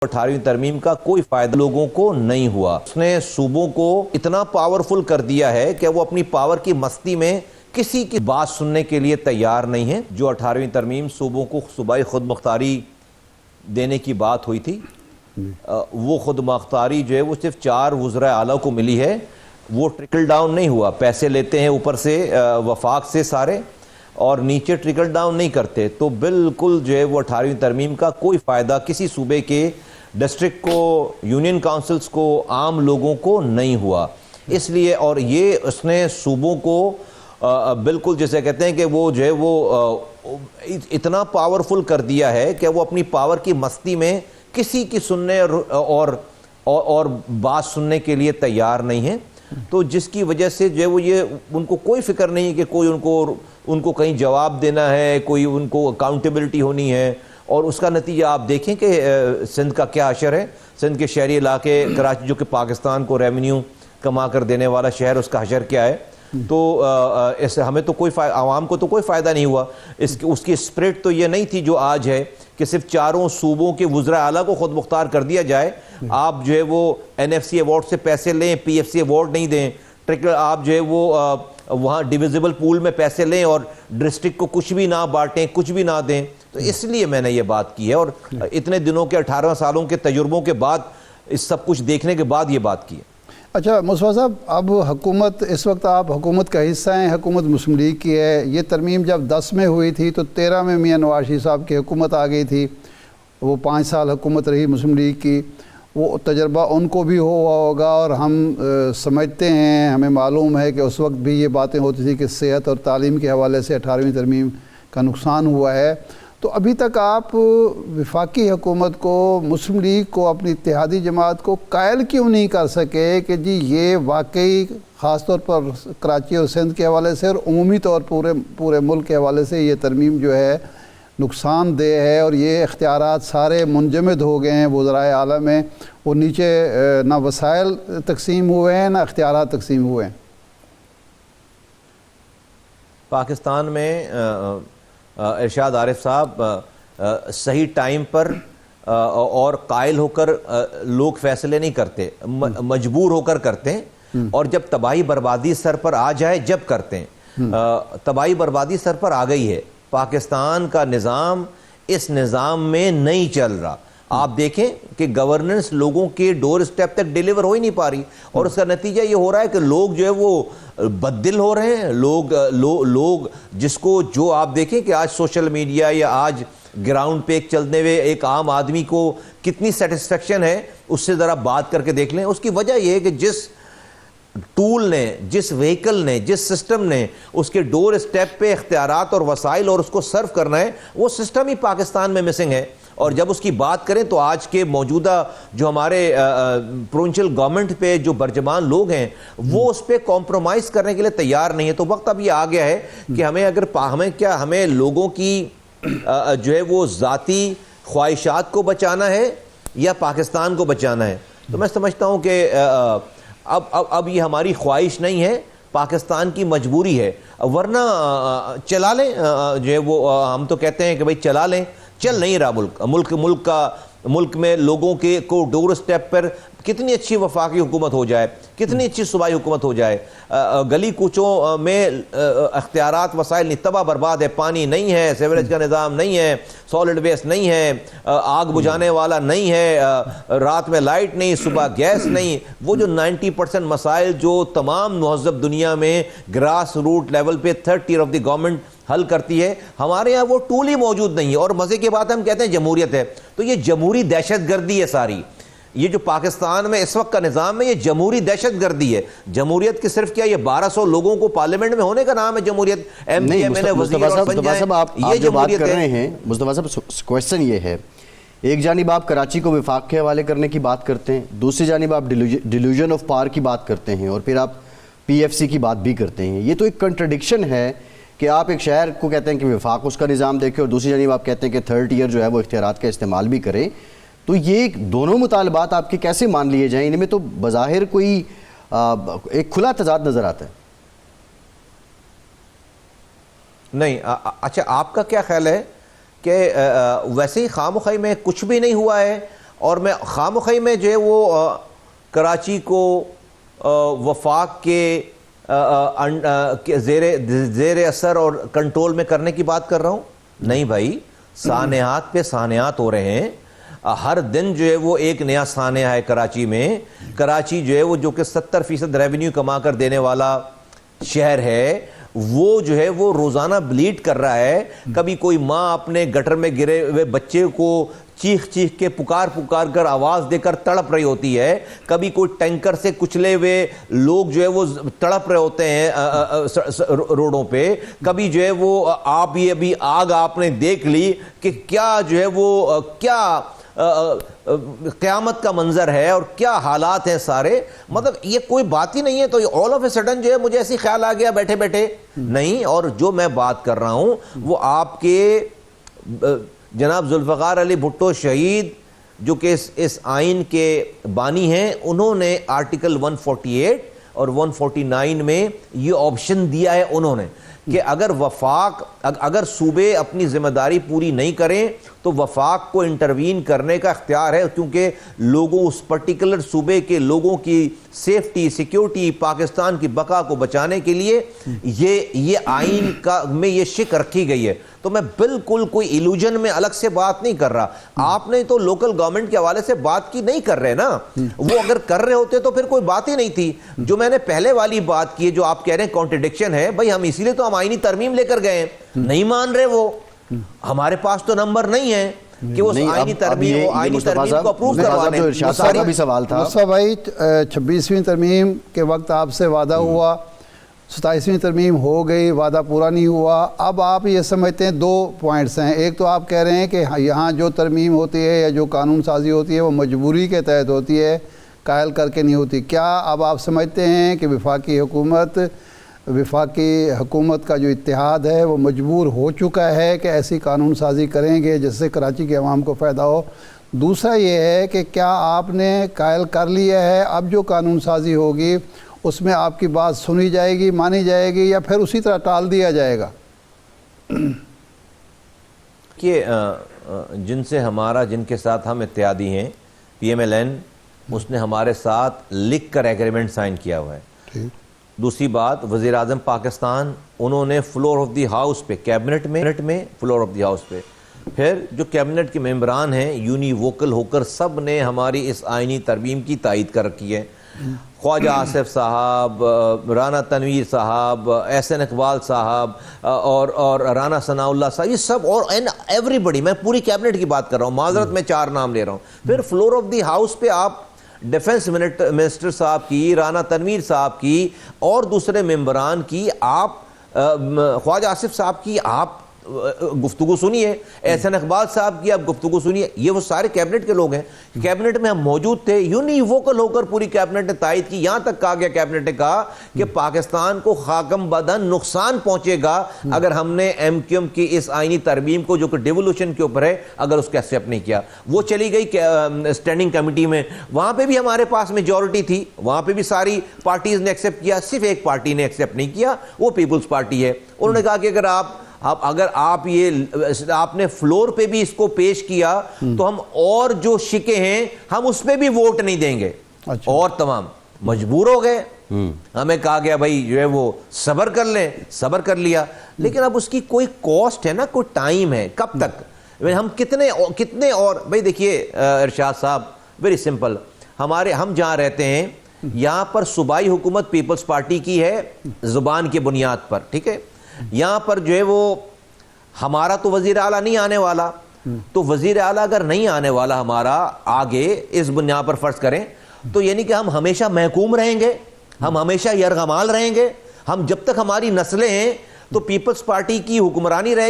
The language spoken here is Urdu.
18ویں ترمیم کا کوئی فائدہ لوگوں کو نہیں ہوا. اس نے صوبوں کو اتنا پاورفل کر دیا ہے کہ وہ اپنی پاور کی مستی میں کسی کی بات سننے کے لیے تیار نہیں ہے. جو 18ویں ترمیم صوبوں کو صوبائی خود مختاری دینے کی بات ہوئی تھی، وہ خود مختاری جو ہے وہ صرف 4 وزراء اعلیٰ کو ملی ہے. وہ ٹرکل ڈاؤن نہیں ہوا. پیسے لیتے ہیں اوپر سے وفاق سے سارے اور نیچے ٹرکل ڈاؤن نہیں کرتے. تو بالکل جو ہے وہ 18ویں ترمیم کا کوئی فائدہ کسی صوبے کے ڈسٹرکٹ کو، یونین کاؤنسلز کو، عام لوگوں کو نہیں ہوا. اس لیے اور یہ اس نے صوبوں کو بالکل جیسے کہتے ہیں کہ وہ جو ہے وہ اتنا پاورفل کر دیا ہے کہ وہ اپنی پاور کی مستی میں کسی کی سننے اور بات سننے کے لیے تیار نہیں ہے. تو جس کی وجہ سے جو ہے وہ یہ ان کو کوئی فکر نہیں ہے کہ کوئی ان کو کہیں جواب دینا ہے، کوئی ان کو اکاؤنٹیبلٹی ہونی ہے. اور اس کا نتیجہ آپ دیکھیں کہ سندھ کا کیا حشر ہے. سندھ کے شہری علاقے کراچی جو کہ پاکستان کو ریونیو کما کر دینے والا شہر، اس کا حشر کیا ہے. تو اس ہمیں تو کوئی عوام کو تو کوئی فائدہ نہیں ہوا. اس کی اسپرٹ تو یہ نہیں تھی جو آج ہے کہ صرف 4 صوبوں کے وزراء اعلیٰ کو خود مختار کر دیا جائے. آپ جو ہے وہ NFC ایوارڈ سے پیسے لیں، PFC ایوارڈ نہیں دیں. آپ جو ہے وہ وہاں ڈیویزیبل پول میں پیسے لیں اور ڈسٹرکٹ کو کچھ بھی نہ بانٹیں، کچھ بھی نہ دیں. تو اس لیے میں نے یہ بات کی ہے اور اتنے دنوں کے 18 سالوں کے تجربوں کے بعد، اس سب کچھ دیکھنے کے بعد یہ بات کی ہے. اچھا مصطفیٰ صاحب، اب حکومت اس وقت آپ حکومت کا حصہ ہیں، حکومت مسلم لیگ کی ہے. یہ ترمیم جب 10 میں ہوئی تھی تو 13 میں میاں نواز شریف صاحب کی حکومت آ گئی تھی. وہ 5 سال حکومت رہی مسلم لیگ کی. وہ تجربہ ان کو بھی ہوا ہوگا اور ہم سمجھتے ہیں، ہمیں معلوم ہے کہ اس وقت بھی یہ باتیں ہوتی تھی کہ صحت اور تعلیم کے حوالے سے 18ویں ترمیم کا نقصان ہوا ہے. تو ابھی تک آپ وفاقی حکومت کو، مسلم لیگ کو، اپنی اتحادی جماعت کو قائل کیوں نہیں کر سکے کہ جی یہ واقعی خاص طور پر کراچی اور سندھ کے حوالے سے اور عمومی طور پورے ملک کے حوالے سے یہ ترمیم جو ہے نقصان دہ ہے اور یہ اختیارات سارے منجمد ہو گئے ہیں وزرائے اعلیٰ میں. وہ نیچے نہ وسائل تقسیم ہوئے ہیں نہ اختیارات تقسیم ہوئے ہیں. پاکستان میں ارشاد عارف صاحب صحیح ٹائم پر اور قائل ہو کر لوگ فیصلے نہیں کرتے، مجبور ہو کر کرتے ہیں. اور جب تباہی بربادی سر پر آ جائے جب کرتے ہیں. تباہی بربادی سر پر آ گئی ہے. پاکستان کا نظام اس نظام میں نہیں چل رہا. آپ دیکھیں کہ گورننس لوگوں کے ڈور اسٹیپ تک ڈیلیور ہو ہی نہیں پا رہی اور اس کا نتیجہ یہ ہو رہا ہے کہ لوگ جو ہے وہ بددل ہو رہے ہیں. لوگ جس کو جو آپ دیکھیں کہ آج سوشل میڈیا یا آج گراؤنڈ پہ چلنے ہوئے ایک عام آدمی کو کتنی سیٹسفیکشن ہے، اس سے ذرا بات کر کے دیکھ لیں. اس کی وجہ یہ ہے کہ جس ٹول نے، جس وہیکل نے، جس سسٹم نے اس کے ڈور اسٹیپ پہ اختیارات اور وسائل اور اس کو سرو کرنا ہے، وہ سسٹم ہی پاکستان میں مسنگ ہے. اور جب اس کی بات کریں تو آج کے موجودہ جو ہمارے پروونشل گورنمنٹ پہ جو برجمان لوگ ہیں وہ اس پہ کمپرومائز کرنے کے لیے تیار نہیں ہے. تو وقت اب یہ آ گیا ہے کہ ہمیں لوگوں کی جو ہے وہ ذاتی خواہشات کو بچانا ہے یا پاکستان کو بچانا ہے. تو میں سمجھتا ہوں کہ اب یہ ہماری خواہش نہیں ہے، پاکستان کی مجبوری ہے. ورنہ چلا لیں، جو ہے وہ ہم تو کہتے ہیں کہ بھئی چلا لیں. چل نہیں رہا ملک میں لوگوں کے کو ڈور اسٹیپ پر کتنی اچھی وفاقی حکومت ہو جائے، کتنی اچھی صوبائی حکومت ہو جائے، گلی کوچوں میں اختیارات وسائل نہیں، تباہ برباد ہے. پانی نہیں ہے، سیوریج کا نظام نہیں ہے، سالڈ ویسٹ نہیں ہے، آگ بجھانے والا نہیں ہے، رات میں لائٹ نہیں، صبح گیس نہیں. وہ جو 90% مسائل جو تمام مہذب دنیا میں گراس روٹ لیول پہ 3rd tier of the government حل کرتی ہے، ہمارے ہاں وہ ٹول ہی موجود نہیں ہے. اور مزے کی بات ہم کہتے ہیں جمہوریت ہے. تو یہ جمہوری دہشت گردی ہے ساری. یہ جو پاکستان میں اس وقت کا نظام ہے یہ جمہوری دہشت گردی ہے. جمہوریت کی صرف کیا یہ 1200 لوگوں کو پارلیمنٹ میں ہونے کا نام ہے جمہوریت. مصطفیٰ صاحب آپ جو بات کر رہے ہیں، مصطفیٰ صاحب کویسچن یہ ہے، ایک جانب آپ کراچی کو وفاق کے حوالے کرنے کی بات کرتے ہیں، دوسری جانب آپ ڈیلیوژن آف پاور کی بات کرتے ہیں اور پھر آپ PFC کی بات بھی کرتے ہیں. یہ تو ایک کنٹرڈکشن ہے کہ آپ ایک شہر کو کہتے ہیں کہ وفاق اس کا نظام دیکھے اور دوسری جانب آپ کہتے ہیں کہ 3rd tier جو ہے وہ اختیارات کا استعمال بھی کرے. تو یہ دونوں مطالبات آپ کے کیسے مان لیے جائیں؟ ان میں تو بظاہر کوئی ایک کھلا تضاد نظر آتا ہے. نہیں. اچھا آپ کا کیا خیال ہے کہ ویسے ہی خواہ مخواہ میں کچھ بھی نہیں ہوا ہے اور میں خامخواہ میں جو ہے وہ کراچی کو وفاق کے زیر اثر اور کنٹرول میں کرنے کی بات کر رہا ہوں. نہیں بھائی, سانحات پہ سانحات ہو رہے ہیں. ہر دن جو ہے وہ ایک نیا سانحہ ہے کراچی میں. کراچی جو ہے وہ جو کہ 70% ریونیو کما کر دینے والا شہر ہے, وہ جو ہے وہ روزانہ بلیڈ کر رہا ہے. کبھی کوئی ماں اپنے گٹر میں گرے ہوئے بچے کو چیخ چیخ کے پکار کر آواز دے کر تڑپ رہی ہوتی ہے. کبھی کوئی ٹینکر سے کچلے ہوئے لوگ جو ہے وہ تڑپ رہے ہوتے ہیں روڈوں پہ. کبھی جو ہے وہ آپ یہ ابھی آگ آپ نے دیکھ لی کہ کیا جو ہے وہ کیا قیامت کا منظر ہے اور کیا حالات ہیں سارے. مطلب یہ کوئی بات ہی نہیں ہے. تو آل آف اے سڈن جو ہے مجھے ایسی خیال آ گیا بیٹھے بیٹھے نہیں. اور جو میں بات کر رہا ہوں وہ آپ کے جناب ذوالفقار علی بھٹو شہید جو کہ اس آئین کے بانی ہیں, انہوں نے آرٹیکل 148 اور 149 میں یہ آپشن دیا ہے انہوں نے کہ اگر صوبے اپنی ذمہ داری پوری نہیں کریں تو وفاق کو انٹروین کرنے کا اختیار ہے, کیونکہ لوگوں اس پرٹیکولر صوبے کے لوگوں کی سیفٹی سیکیورٹی پاکستان کی بقا کو بچانے کے لیے یہ آئین میں یہ شک رکھی گئی ہے. تو میں بالکل کوئی ایلوژن میں الگ سے بات نہیں کر رہا. آپ نے تو لوکل گورنمنٹ کے حوالے سے بات کی نہیں کر رہے نا. وہ اگر کر رہے ہوتے تو پھر کوئی بات ہی نہیں تھی. جو میں نے پہلے والی بات کی ہے جو آپ کہہ رہے ہیں کانٹرڈکشن ہے, بھائی ہم اسی لیے تو ہم آئینی ترمیم لے کر گئے ہیں. نہیں مان رہے وہ, ہمارے پاس تو نمبر نہیں ہے کہ اس آئینی ترمیم کو اپروو کروانے. مصطفیٰ بھائی 26ویں ترمیم کے وقت آپ سے وعدہ ہوا, 27ویں ترمیم ہو گئی, وعدہ پورا نہیں ہوا. اب آپ یہ سمجھتے ہیں دو پوائنٹس ہیں. ایک تو آپ کہہ رہے ہیں کہ یہاں جو ترمیم ہوتی ہے یا جو قانون سازی ہوتی ہے وہ مجبوری کے تحت ہوتی ہے, قائل کر کے نہیں ہوتی. کیا اب آپ سمجھتے ہیں کہ وفاقی حکومت کا جو اتحاد ہے وہ مجبور ہو چکا ہے کہ ایسی قانون سازی کریں گے جس سے کراچی کے عوام کو فائدہ ہو؟ دوسرا یہ ہے کہ کیا آپ نے قائل کر لیا ہے اب جو قانون سازی ہوگی اس میں آپ کی بات سنی جائے گی, مانی جائے گی, یا پھر اسی طرح ٹال دیا جائے گا؟ کہ جن کے ساتھ ہم اتحادی ہیں, PMLN, اس نے ہمارے ساتھ لکھ کر ایگریمنٹ سائن کیا ہوا ہے. دوسری بات, وزیر اعظم پاکستان انہوں نے فلور آف دی ہاؤس پہ کیبنٹ میں فلور آف دی ہاؤس پہ, پھر جو کیبنٹ کے ممبران ہیں یونی ووکل ہو کر سب نے ہماری اس آئینی ترمیم کی تائید کر رکھی ہے. خواجہ آصف صاحب, رانا تنویر صاحب, احسن اقبال صاحب اور رانا ثناء اللہ صاحب, یہ سب, اور ایوری بڈی, میں پوری کیبنٹ کی بات کر رہا ہوں, معذرت میں 4 نام لے رہا ہوں. پھر فلور آف دی ہاؤس پہ آپ ڈیفنس منسٹر صاحب کی, رانا تنویر صاحب کی اور دوسرے ممبران کی, آپ خواجہ آصف صاحب کی آپ گفتگو سنیے, احسن اقبال صاحب کی آپ گفتگو سنیے. یہ وہ سارے کیبنٹ کے لوگ ہیں. کیبنٹ میں ہم موجود تھے, یونی ووکل ہو کر پوری کیبنٹ نے تائید کی. یہاں تک کہا گیا کیبنٹ نے کہا کہ پاکستان کو خاکم بدن نقصان پہنچے گا اگر ہم نے MQM کی اس آئینی ترمیم کو جو کہ ڈیولوشن کے اوپر ہے اگر اس کا ایکسیپٹ نہیں کیا. وہ چلی گئی اسٹینڈنگ کمیٹی میں, وہاں پہ بھی ہمارے پاس میجورٹی تھی, وہاں پہ بھی ساری پارٹیز نے ایکسیپٹ کیا, صرف ایک پارٹی نے ایکسیپٹ نہیں کیا, وہ پیپلز پارٹی ہے. انہوں نے کہا کہ اگر آپ نے فلور پہ بھی اس کو پیش کیا تو ہم اور جو شکے ہیں ہم اس پہ بھی ووٹ نہیں دیں گے. اور تمام مجبور ہو گئے. ہمیں کہا گیا بھائی جو ہے وہ صبر کر لیں, صبر کر لیا. لیکن اب اس کی کوئی کاسٹ ہے نا, کوئی ٹائم ہے, کب تک ہم کتنے اور بھائی دیکھیے ارشاد صاحب, ویری سمپل, ہم جہاں رہتے ہیں یہاں پر صوبائی حکومت پیپلز پارٹی کی ہے زبان کی بنیاد پر, ٹھیک ہے. یہاں پر جو ہے وہ ہمارا تو وزیر اعلیٰ نہیں آنے والا, تو وزیر اعلیٰ اگر نہیں آنے والا ہمارا آگے اس بنیاد پر فرض کریں تو یعنی کہ ہم ہمیشہ محکوم رہیں گے, ہم ہمیشہ یرغمال رہیں گے. ہم جب تک ہماری نسلیں ہیں تو پیپلز پارٹی کی حکمرانی رہے گی.